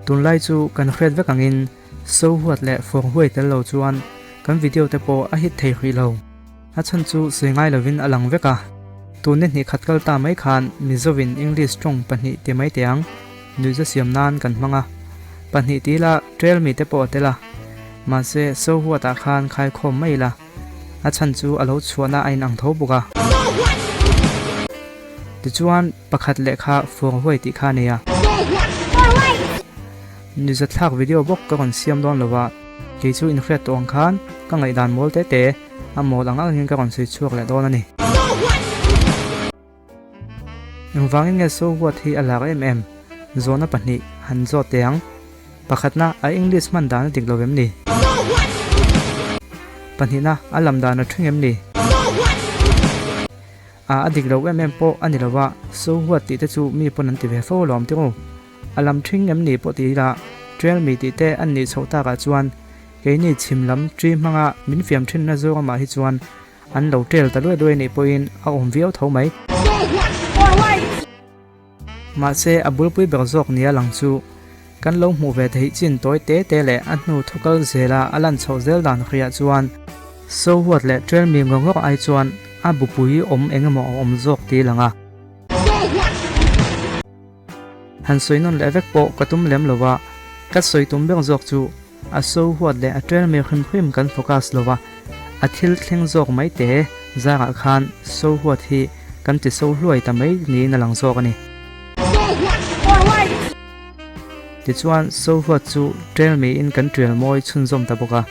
ตุนไล่จูกันเครียดเวกังอินสู้หัวและฟงห้วยแต่เราจวนกันวิดีโอแต่โปอหิตเทฮีเราอาชันจูสวยง่ายเลวินอลังเวกะตุนเน็ตนี่ขัดกัลตาไม่ขานมิโซวินอังกฤษตรงปัญหาเตไม่เตียงดูจะเสียมนานกันมั้งอ่ะปัญหาที่ละเทรลมีแต่โปเตละมาเสสู้หัวตาขานขายคมไม่ละอาชันจูอารมณ์ชวนน่าไอ้นังทบุกะดิจวนประคัดเลขาฟงห้วยติขาเนี่ยนี่จะทักวิดีโอบอกกันเสียมดอนหรือว่าเกี่ยวอินเฟรตตัวอังคารก็ไงดันโมลเตะอันโมดังอันนี้ก็กันสิช่วยเลยดอนนี่ยังฟังยังไงสู้วัดที่อะไรก็โซนปัญหาหันโจเตียงประคัดน่ะไออังกฤษมันดานติดลบนี่ปัญหาน่ะอัลลัมดานทุ่งนี่ดิกลบโปอันนี้ละว่าสู้วัดที่จะจูมีปนันติเวฟล้อมที่งูอลัมทริงเอ็มนี่ปกติละเทรลมีติเตอันนี้โชตากาจวนเกนี่ชิมลำทรีมังะมินฟิมทรินน่าจะมาฮิจวนอันเราเทรลตะด้วยนี่พอยน์เอาอมวิวเท่าไหมมาเซอบุลปุยเบลซอกเนี่ยหลังจูกันลงหูเวทีจินตัวเตะและอันนู้ทุกเซลาอลันโชเซลดันขยะจวนสู้หัวและเทรลมีงงกไอจวนบุปุยเอ็งมอมซอกตีหลังอ่ะหันสวยนนเลเวกโปกระตุ้มเลี้ยมหรือว่ากัดสวยตุ้มเบื้องจอกจูสู้หัวและเทรลมีขึ้นพิมกันโฟกัสหรือว่าทิลทิ้งจอกไม่เตะจากอาคารสู้หัวที่กันติดสู้รวยแต่ไม่หนีในหลังจอกนี่ติดชวนสู้หัวจูเทรลมีอินกันเทรลมอยชุนจมตะบกะ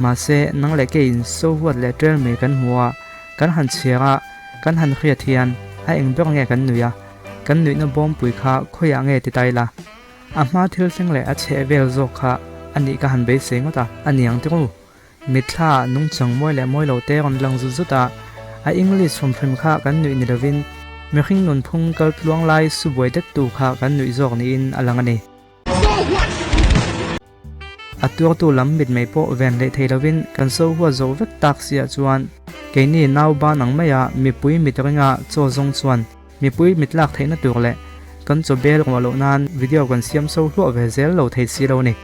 มาเสนังเล็กอินสู้หัวและเทรลมีกันหัวกันหันเชียร์กันหันเครียดเทียนให้เอ็งเบื้องเงกันหนุ่ยกันหนุ่ยนบอมปุยขาคุยเงติดใจละอามาทิลเซงเลยอาเชเวลโซค่ะอันนี้ก็หันไปเสียงก็ตาอันนี้ยังที่กูมิท่านุ่งจังมวยและมวยเหล่าเตะกันลังจุดตาไออังกฤษfrom พิมค่ะกันหนุ่ยนิดวินเมื่อขิงนนพุ่งกัลลวงไล่สุบวยเด็ดตูค่ะกันหนุ่ยจอกนี้อินอลังอันนี้ตัวลำบิดไม่โปเวนเลยเทลวินกันสู้หัวโจวิกตักเสียจวนเกนี่นาวบ้านหนังไม่ยามีปุยมิตรงาโจจงชวนมีปุยมิตลักเทนตัวเละกันจะเบลของเรานานวิดีโอกันเสียมสู้หัวเวเซลเราเทสีเราเนี่ย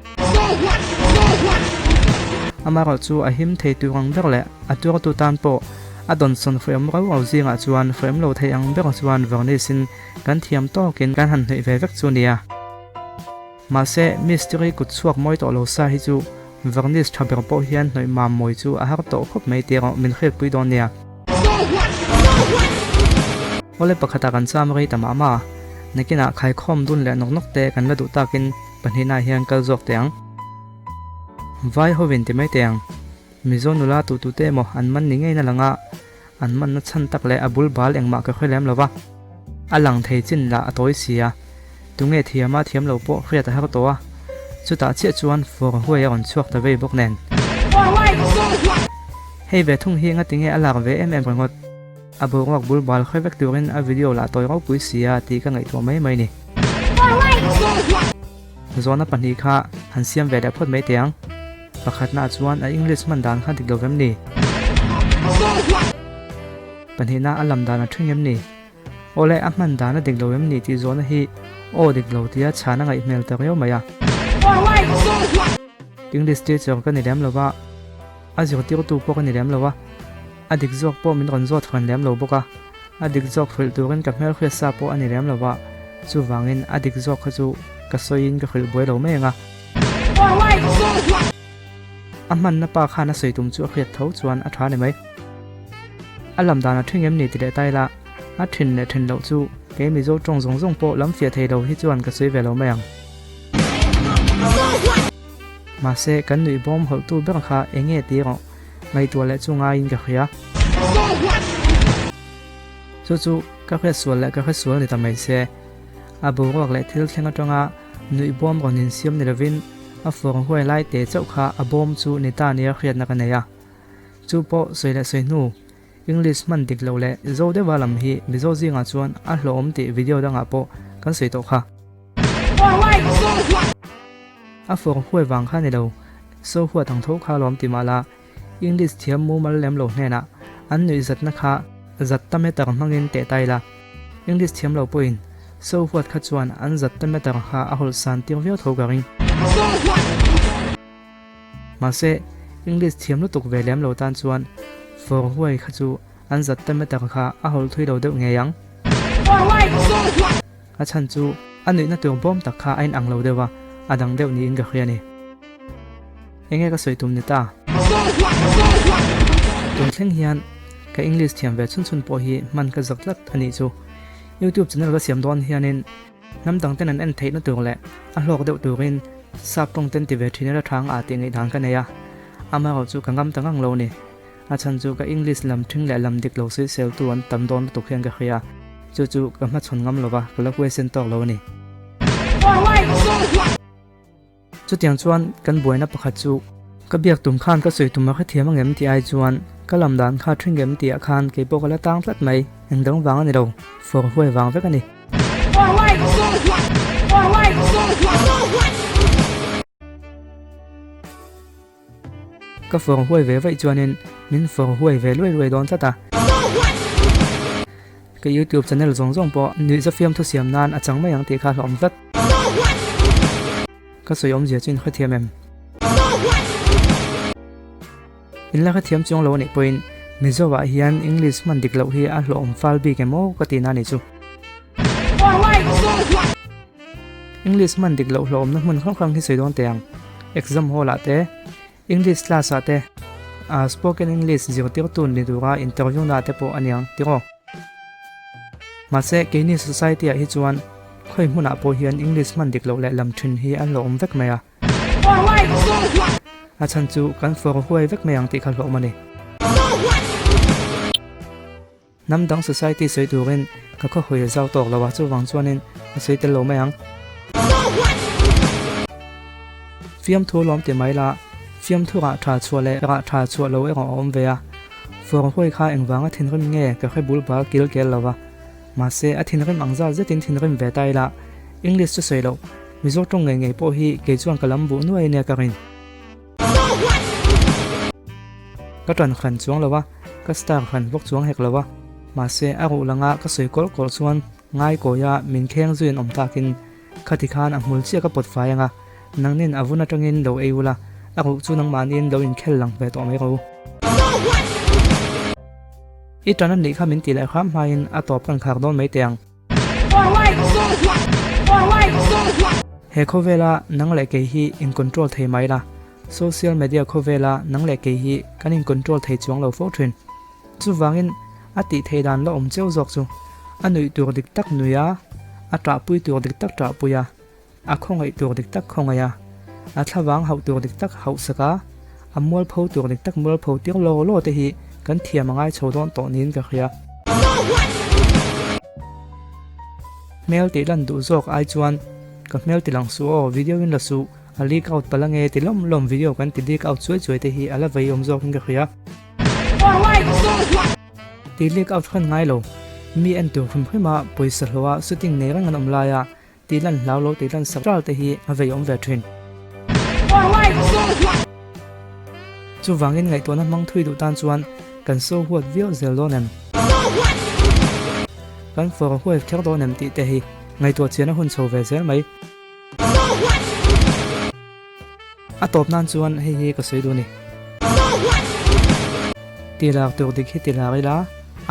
อามาเราจูหิมเทตัวอังเบลเละตัวตันโปดอนสันเฟรมเราเอาจริงจวนเฟรมเราเทอังเบลจวนวันนี้สินกันเทียมโตกินกันหันเหยเวกจูเนียมาเซมิสตรีกุดสวกมวยต่อโลซาฮิจูวันนี้ชาวเบลโปเฮียนหน่วยมามวยจูหักโตคบไม่เตียงมินเขตปุยดอนเนียวันเล็บปะขตากันซ้ำรีแต่มาในกินะขายคอมดุนและนกเตะกันและดูตากินปัญหาเฮียงกัลจอกเตียงไว้เขาเว้นที่ไม่เตียงมิโซนุลาตูเตะมอันมันนิ่งไงนั่นละงะอันมันนัดชันตักและบุลบาลเองมาก็ค่อยแหลมแล้ววะอลังเทจินละตัวเสียตรงเงเทียมาเทียมเราโปเครียดหักตัวสุดท้ายเชี่ยจวนฟัวหัวยังช่วงตะเวบกแนนให้เวทุ่งเฮียงติงเงอลักเวกันงดบอกว่าบุลบาลค่อยเวกตัวกันวิดีโอละตัวเขาปุยเสียตีกันไงตัวไม่นี่โซนปัญหาค่ะหันเสียมเวดพดไม่เตียงประคัดหน้าจวนอังกฤษมันดันขัดติดลบนี่ปัญหาหน้าอัลลัมดานทุ่งเอ็มนี่โอเล่อัมันดานติดลบนี่ที่โซนฮีโอติดลบที่ชานังไอเมลตะเกียวมาอังกฤษที่จะกันในเรื่องละว่าอาจจะที่ตัวพวกกันในเรื่องละว่าดิกจอกพวกมันกันจอดฟันเลี้ยมเราบุกดิกจอกฟิลตัวกันกับเมลเคลียซาพวกอันนี้เลี้ยมเราว่าจูวางเงินดิกจอกเขาจูกระซอยน์ก็ฟิลบวยเราไม่ยังมันนับปากขานะสวยตุ้มจูเคลียดเท้าจวนอัฐานได้ไหมอัลลัมดานะถึงเอ็มนี่ติดได้ใต้ละถึงเนี่ยถึงเราจูเกมิโซจงโปล้ำเสียเทเราที่จวนกระซอยเวเราไม่ยังมาเสกันหนุ่ยบอมหัวตู้เบื้องขาเองตีอ่ะไม่ตัวเล็กจูง่ายยิ่งกับเฮียจู่ก็แค่ส่วนและก็แค่ส่วนในทำไมเสบอกว่าเล็กที่เที่ยงตรงอ่ะหนุ่ยบอมก่อนนินเซียมในระวินฟังหัวไล่เตะเจ้าขาบอมจู่ในตาเนี้ยเครียดนักกันเนี่ยจู่โปสวยและสวยนู่อังกฤษมันติดเราเละโจได้ว่าลำฮีมิโจจิงจวนหลอมติวิดีโอดังอ่ะโปกันสวยตกค่ะฟังหัววางข้าในเราสู้หัวทางทุกขาล้อมติมาละอังกฤษเทียมมูมาเลี้ยมหลงแน่นะอันหนุ่ยจัดนะคะ zat tametar mangin te taila English thiam lo poin so huat kha chuan an zat tametar kha a hol san tiang veo tho garing mase English thiam lo tuk ve lem lo tan chuan for huai kha chu an zat tametar kha a hol thui lo deuh nge yang a chan chu anui na tur bom tak kha ain ang lo dewa adang deuh ni in ga khriani enge ka soitum ni ta tum thleng hian ka English thiam ve chun po hi man ka zaklat ani chu YouTube channel ka siam don hianin namdang ten an thei na tur le a hlok deuh turin sapong ten ti ve thina thang a ti ngai dang ka neya ama ro chu kangam tangang lo ni a chan chu ka English lam thing le lam dik lo se sel tu an tam don tu khian ka khia chu chu ka ma chon ngam lova ka la question tok lo ni chu tiang chuan kan boina pakhat chu ka biak tum khan ka soi tum kha thiam ngem ti ai chuan ka lam dan kha thing ngem ti a khan ke po kala tang tlat mai engdong wang ani ro for huai wang vek ani ka for huai ve vai chuanin min for huai ve loi don ta ka YouTube channel zong po ni za film thu siam nan achang mai ang ti kha hlom vat ka soyom je chin kha thiam em in la kha thiam chong lo ni point mizowa hian English man dik lo hi a hlom fal bi ke mo ka ti na ni chu English man dik lo hlom na mun khang hi sei don teang exam hall ate English class ate spoken English zir tir tun ni dura interview na te po aniang tiro mase ke ni society a hi chuan khoi hmuna po hian English man dik lo le lam thin hi a hlom vek maya a chan chu kan for huai vek mayang ti khal hlom ani namdang society sei turin ka kho hoi zau tok lawa chu wang chuanin a sei tel lo mayang fiam thu lom te mai la fiam thu ra tha chua le ra tha chua lo e om ve a for huai kha engwanga thin rim nge ka khai bul ba kil kel lawa ma se a thin rim angza zetin thin rim ve tai la English chu sei lo mizo tong nge po hi ke chuang kalam bu nuai ne ka rin ka tran khan chuang lawa ka star khan bok chuang hek lawa ma se a ru langa ka soi kol kol chuan ngai ko ya min kheng zuin om takin khati khan a hmul chia ka pot fa yanga nangnin avuna tangin lo eula a ru chu nang manin lo in khel lang ve to mai ro I tanan ni kha min ti lai kham hain a top kan khak don mai teang he khovela nang le ke hi in control thei mai la social media khovela nang le ke hi kan in control thei chuang lo fo thin chu wangin ati thei dan lo om cheu jok chu anui tur dik tak nuya atra pui tur dik tak tra puya a khongai tur dik tak khongaya a thlawang hau tur dik tak hau saka amol pho tur dik tak mol pho tiang lo lo te hi kan thiam angai chodon to nin ka khia mail te lan du jok ai chuan ka mail tilang su o video in la su a leak out palange tilom lom video kan ti leak out chuai te hi ala vai om jok ka khia ti leak out khan ngai lo mi en tu khum khima poisa hlowa shooting nei rang an om la ya ti lan lau lo ti lan sakral te hi a vai om ve thin chu wangin ngai to na mang thui du tan chuan kan so huat viau zel lo nem kan for huat khar do nem ti te hi ngai to chena hun chho ve zel mai a top nan chuan hi ka sei du ni ti lak tur dik hi ti la ila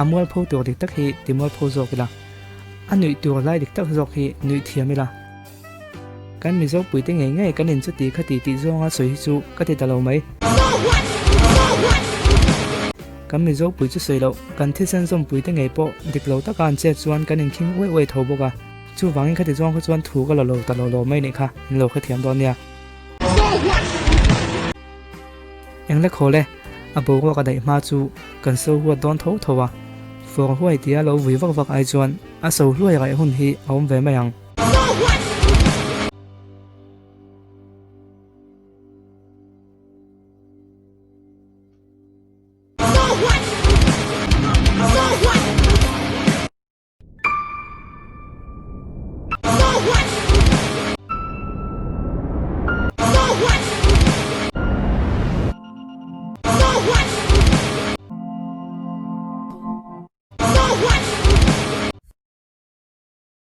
amol pho tur dik tak hi timol pho zok ila anui tur lai dik tak zok hi nui thiamila kan mi zok puite ngai ngai kan in chu ti khati ti zonga soi chu ka ti talo mai kan mi zok pui chu sei lo kan thi sen som puite ngai po dik lo ta kan che chuan kan in khing wei wei tho boka chu wangin khati zong kha chuan thu ka lo ta lo mai ni kha in lo kha thiam don nia engle khole abo ko ka dai ma chu kan so huat don tho thowa for huai tia lo vi vak vak ai chuan a so hluai rai hun hi om ve mayang